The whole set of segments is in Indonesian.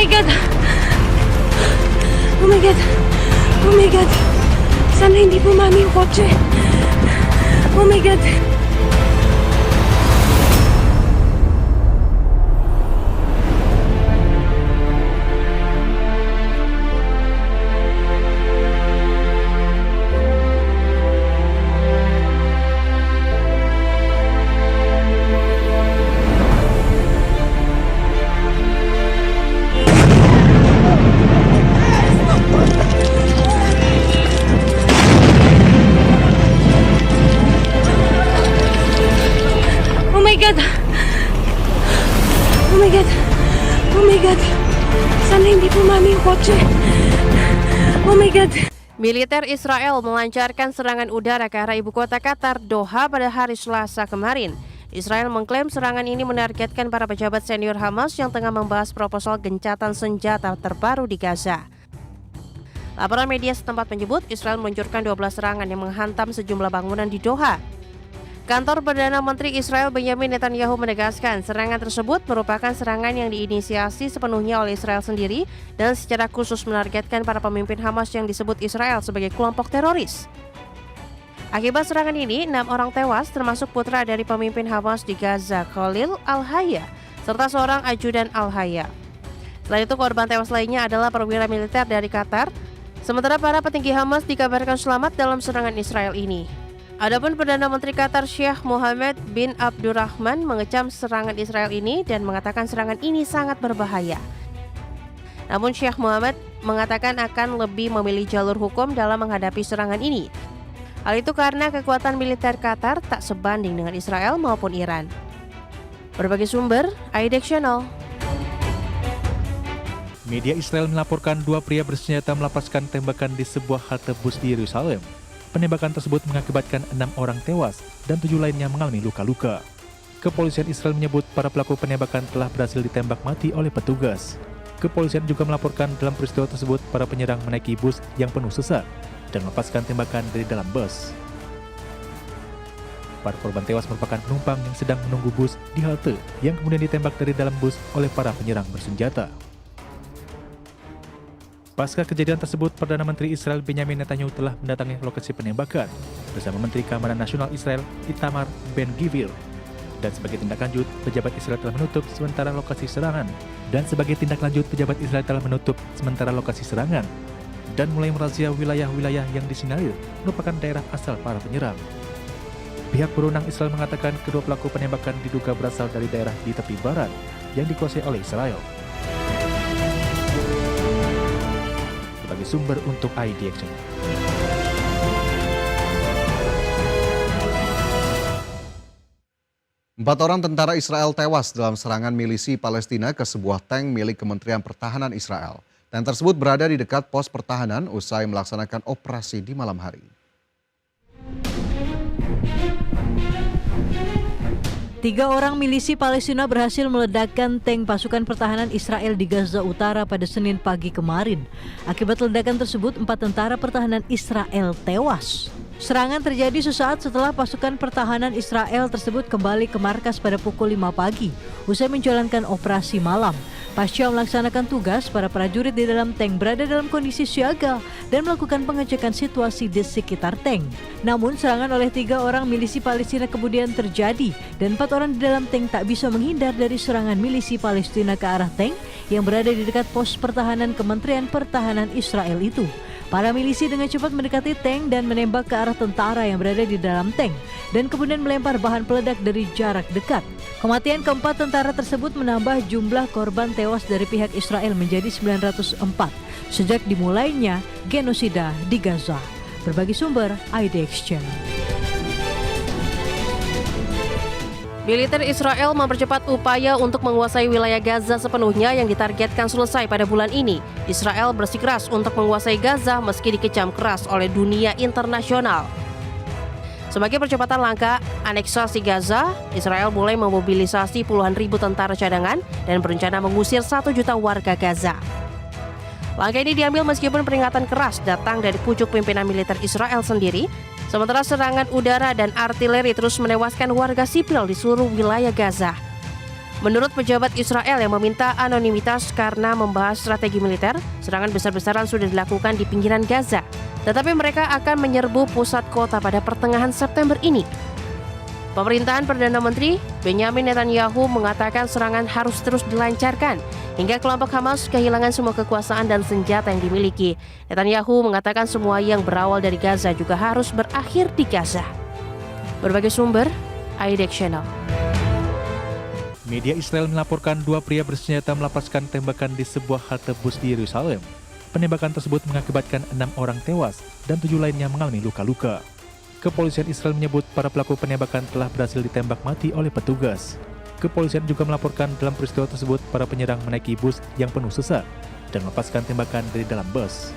my God! Oh my God! Oh my God! Sana hindi bumami yung kotse. Oh my God! Oh my God! Oh my God! Oh my God! Sana hindi bumami yung kotse. Oh my God! Militer Israel melancarkan serangan udara ke arah ibu kota Qatar, Doha pada hari Selasa kemarin. Israel mengklaim serangan ini menargetkan para pejabat senior Hamas yang tengah membahas proposal gencatan senjata terbaru di Gaza. Laporan media setempat menyebut Israel meluncurkan 12 serangan yang menghantam sejumlah bangunan di Doha. Kantor Perdana Menteri Israel Benjamin Netanyahu menegaskan serangan tersebut merupakan serangan yang diinisiasi sepenuhnya oleh Israel sendiri dan secara khusus menargetkan para pemimpin Hamas yang disebut Israel sebagai kelompok teroris. Akibat serangan ini, 6 orang tewas termasuk putra dari pemimpin Hamas di Gaza, Khalil Al-Hayya, serta seorang ajudan Al-Hayya. Selain itu, korban tewas lainnya adalah perwira militer dari Qatar, sementara para petinggi Hamas dikabarkan selamat dalam serangan Israel ini. Adapun Perdana Menteri Qatar Sheikh Mohammed bin Abdurrahman mengecam serangan Israel ini dan mengatakan serangan ini sangat berbahaya. Namun Sheikh Mohammed mengatakan akan lebih memilih jalur hukum dalam menghadapi serangan ini. Hal itu karena kekuatan militer Qatar tak sebanding dengan Israel maupun Iran. Berbagai sumber, IDX Channel. Media Israel melaporkan 2 pria bersenjata melepaskan tembakan di sebuah halte bus di Yerusalem. Penembakan tersebut mengakibatkan 6 orang tewas dan 7 lainnya mengalami luka-luka. Kepolisian Israel menyebut para pelaku penembakan telah berhasil ditembak mati oleh petugas. Kepolisian juga melaporkan dalam peristiwa tersebut para penyerang menaiki bus yang penuh sesak dan melepaskan tembakan dari dalam bus. Para korban tewas merupakan penumpang yang sedang menunggu bus di halte yang kemudian ditembak dari dalam bus oleh para penyerang bersenjata. Pasca kejadian tersebut, Perdana Menteri Israel Benjamin Netanyahu telah mendatangi lokasi penembakan bersama Menteri Keamanan Nasional Israel Itamar Ben-Gvir. Dan sebagai tindak lanjut, pejabat Israel telah menutup sementara lokasi serangan. Dan mulai merazia wilayah-wilayah yang disinyalir merupakan daerah asal para penyerang. Pihak berwenang Israel mengatakan kedua pelaku penembakan diduga berasal dari daerah di tepi barat yang dikuasai oleh Israel. Sebagai sumber untuk IDX. 4 orang tentara Israel tewas dalam serangan milisi Palestina ke sebuah tank milik Kementerian Pertahanan Israel. Tank tersebut berada di dekat pos pertahanan usai melaksanakan operasi di malam hari. 3 orang milisi Palestina berhasil meledakkan tank pasukan pertahanan Israel di Gaza Utara pada Senin pagi kemarin. Akibat ledakan tersebut, 4 tentara pertahanan Israel tewas. Serangan terjadi sesaat setelah pasukan pertahanan Israel tersebut kembali ke markas pada pukul 5 pagi, usai menjalankan operasi malam. Pasca melaksanakan tugas, para prajurit di dalam tank berada dalam kondisi siaga dan melakukan pengecekan situasi di sekitar tank. Namun serangan oleh 3 orang milisi Palestina kemudian terjadi dan 4 orang di dalam tank tak bisa menghindar dari serangan milisi Palestina ke arah tank yang berada di dekat pos pertahanan Kementerian Pertahanan Israel itu. Para milisi dengan cepat mendekati tank dan menembak ke arah tentara yang berada di dalam tank dan kemudian melempar bahan peledak dari jarak dekat. Kematian keempat tentara tersebut menambah jumlah korban tewas dari pihak Israel menjadi 904 sejak dimulainya genosida di Gaza. Berbagi sumber, IDX Channel. Militer Israel mempercepat upaya untuk menguasai wilayah Gaza sepenuhnya yang ditargetkan selesai pada bulan ini. Israel bersikeras untuk menguasai Gaza meski dikecam keras oleh dunia internasional. Sebagai percepatan langkah aneksasi Gaza, Israel mulai memobilisasi puluhan ribu tentara cadangan dan berencana mengusir 1 juta warga Gaza. Langkah ini diambil meskipun peringatan keras datang dari pucuk pimpinan militer Israel sendiri, sementara serangan udara dan artileri terus menewaskan warga sipil di seluruh wilayah Gaza. Menurut pejabat Israel yang meminta anonimitas karena membahas strategi militer, serangan besar-besaran sudah dilakukan di pinggiran Gaza. Tetapi mereka akan menyerbu pusat kota pada pertengahan September ini. Pemerintahan Perdana Menteri Benyamin Netanyahu mengatakan serangan harus terus dilancarkan hingga kelompok Hamas kehilangan semua kekuasaan dan senjata yang dimiliki. Netanyahu mengatakan semua yang berawal dari Gaza juga harus berakhir di Gaza. Berbagai sumber, IDX Channel. Media Israel melaporkan 2 pria bersenjata melepaskan tembakan di sebuah halte bus di Yerusalem. Penembakan tersebut mengakibatkan 6 orang tewas dan 7 lainnya mengalami luka-luka. Kepolisian Israel menyebut para pelaku penembakan telah berhasil ditembak mati oleh petugas. Kepolisian juga melaporkan dalam peristiwa tersebut para penyerang menaiki bus yang penuh sesak dan melepaskan tembakan dari dalam bus.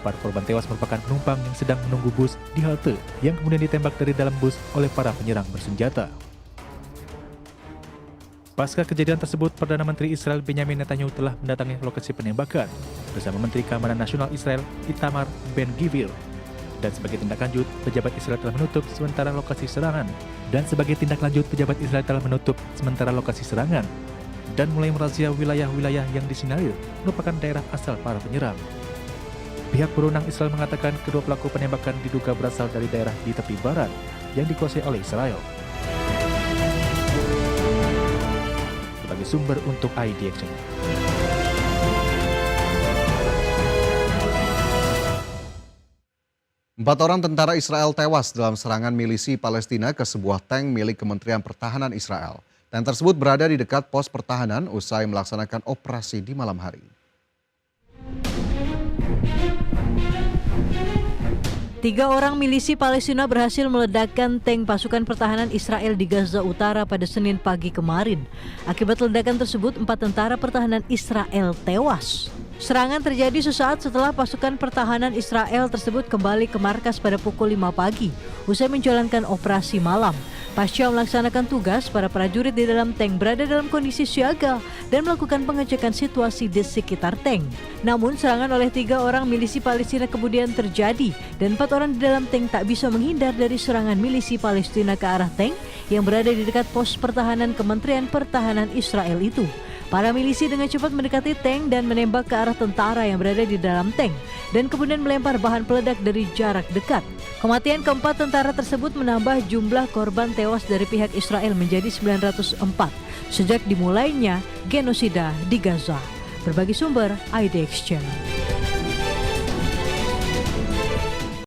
Para korban tewas merupakan penumpang yang sedang menunggu bus di halte yang kemudian ditembak dari dalam bus oleh para penyerang bersenjata. Pasca kejadian tersebut, Perdana Menteri Israel Benyamin Netanyahu telah mendatangi lokasi penembakan bersama Menteri Keamanan Nasional Israel Itamar Ben-Gvir. Dan sebagai tindak lanjut, pejabat Israel telah menutup sementara lokasi serangan. Dan mulai merazia wilayah-wilayah yang disinyalir merupakan daerah asal para penyerang. Pihak berwenang Israel mengatakan kedua pelaku penembakan diduga berasal dari daerah di tepi barat yang dikuasai oleh Israel. Sebagai sumber untuk IDX. 4 orang tentara Israel tewas dalam serangan milisi Palestina ke sebuah tank milik Kementerian Pertahanan Israel. Tank tersebut berada di dekat pos pertahanan usai melaksanakan operasi di malam hari. 3 orang milisi Palestina berhasil meledakkan tank pasukan pertahanan Israel di Gaza Utara pada Senin pagi kemarin. Akibat ledakan tersebut, 4 tentara pertahanan Israel tewas. Serangan terjadi sesaat setelah pasukan pertahanan Israel tersebut kembali ke markas pada pukul 5 pagi, usai menjalankan operasi malam. Pasca melaksanakan tugas, para prajurit di dalam tank berada dalam kondisi siaga dan melakukan pengecekan situasi di sekitar tank. Namun serangan oleh 3 orang milisi Palestina kemudian terjadi dan 4 orang di dalam tank tak bisa menghindar dari serangan milisi Palestina ke arah tank yang berada di dekat pos pertahanan Kementerian Pertahanan Israel itu. Para milisi dengan cepat mendekati tank dan menembak ke arah tentara yang berada di dalam tank dan kemudian melempar bahan peledak dari jarak dekat. Kematian keempat tentara tersebut menambah jumlah korban tewas dari pihak Israel menjadi 904 sejak dimulainya genosida di Gaza. Berbagi sumber IDX Channel.